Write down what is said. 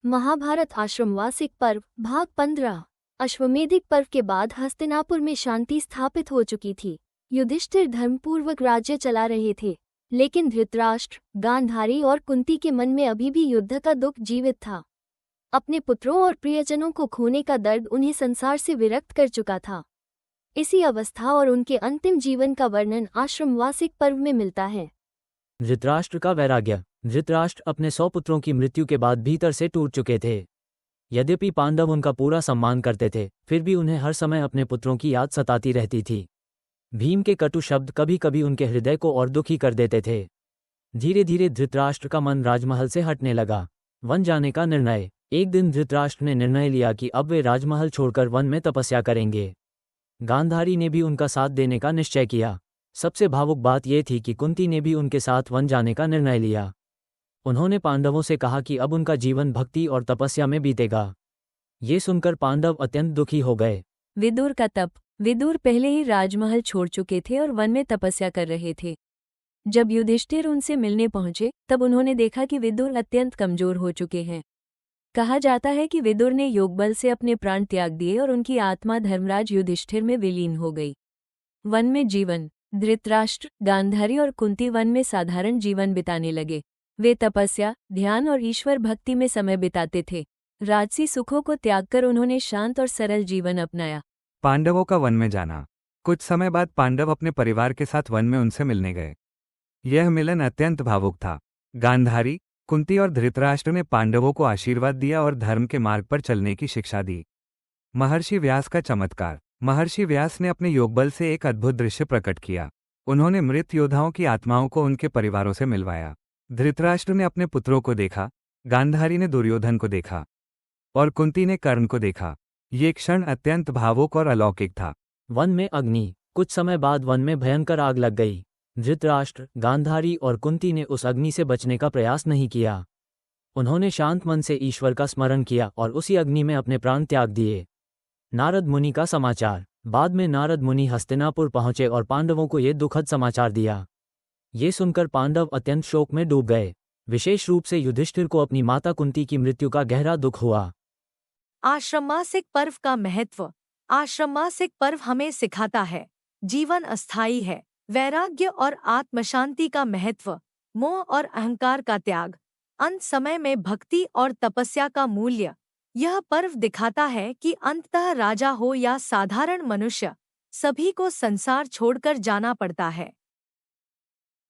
महाभारत आश्रमवासिक पर्व भाग 15। अश्वमेधिक पर्व के बाद हस्तिनापुर में शांति स्थापित हो चुकी थी। युधिष्ठिर धर्मपूर्वक राज्य चला रहे थे, लेकिन धृतराष्ट्र, गांधारी और कुंती के मन में अभी भी युद्ध का दुख जीवित था। अपने पुत्रों और प्रियजनों को खोने का दर्द उन्हें संसार से विरक्त कर चुका था। इसी अवस्था और उनके अंतिम जीवन का वर्णन आश्रमवासिक पर्व में मिलता है। धृतराष्ट्र का वैराग्य। धृतराष्ट्र अपने 100 पुत्रों की मृत्यु के बाद भीतर से टूट चुके थे। यद्यपि पांडव उनका पूरा सम्मान करते थे, फिर भी उन्हें हर समय अपने पुत्रों की याद सताती रहती थी। भीम के कटु शब्द कभी कभी उनके हृदय को और दुखी कर देते थे। धीरे धीरे धृतराष्ट्र का मन राजमहल से हटने लगा। वन जाने का निर्णय। एक दिन धृतराष्ट्र ने निर्णय लिया कि अब वे राजमहल छोड़कर वन में तपस्या करेंगे। गांधारी ने भी उनका साथ देने का निश्चय किया। सबसे भावुक बात यह थी कि कुंती ने भी उनके साथ वन जाने का निर्णय लिया। उन्होंने पांडवों से कहा कि अब उनका जीवन भक्ति और तपस्या में बीतेगा। ये सुनकर पांडव अत्यंत दुखी हो गए। विदुर का तप। विदुर पहले ही राजमहल छोड़ चुके थे और वन में तपस्या कर रहे थे। जब युधिष्ठिर उनसे मिलने पहुंचे तब उन्होंने देखा कि विदुर अत्यंत कमजोर हो चुके हैं। कहा जाता है कि विदुर ने योगबल से अपने प्राण त्याग दिए और उनकी आत्मा धर्मराज युधिष्ठिर में विलीन हो गई। वन में जीवन। धृतराष्ट्र, गांधारी और कुंती वन में साधारण जीवन बिताने लगे। वे तपस्या, ध्यान और ईश्वर भक्ति में समय बिताते थे। राजसी सुखों को त्यागकर उन्होंने शांत और सरल जीवन अपनाया। पांडवों का वन में जाना। कुछ समय बाद पांडव अपने परिवार के साथ वन में उनसे मिलने गए। यह मिलन अत्यंत भावुक था। गांधारी, कुंती और धृतराष्ट्र ने पांडवों को आशीर्वाद दिया और धर्म के मार्ग पर चलने की शिक्षा दी। महर्षि व्यास का चमत्कार। महर्षि व्यास ने अपने योगबल से एक अद्भुत दृश्य प्रकट किया। उन्होंने मृत योद्धाओं की आत्माओं को उनके परिवारों से मिलवाया। धृतराष्ट्र ने अपने पुत्रों को देखा, गांधारी ने दुर्योधन को देखा और कुंती ने कर्ण को देखा। ये क्षण अत्यंत भावुक और अलौकिक था। वन में अग्नि। कुछ समय बाद वन में भयंकर आग लग गई। धृतराष्ट्र, गांधारी और कुंती ने उस अग्नि से बचने का प्रयास नहीं किया। उन्होंने शांत मन से ईश्वर का स्मरण किया और उसी अग्नि में अपने प्राण त्याग दिए। नारद मुनि का समाचार। बाद में नारद मुनि हस्तिनापुर पहुंचे और पांडवों को ये दुखद समाचार दिया। ये सुनकर पांडव अत्यंत शोक में डूब गए। विशेष रूप से युधिष्ठिर को अपनी माता कुंती की मृत्यु का गहरा दुख हुआ। आश्रमवासिक पर्व का महत्व। आश्रमवासिक पर्व हमें सिखाता है जीवन अस्थायी है। वैराग्य और आत्मशांति का महत्व, मोह और अहंकार का त्याग, अंत समय में भक्ति और तपस्या का मूल्य। यह पर्व दिखाता है कि अंततः राजा हो या साधारण मनुष्य, सभी को संसार छोड़कर जाना पड़ता है।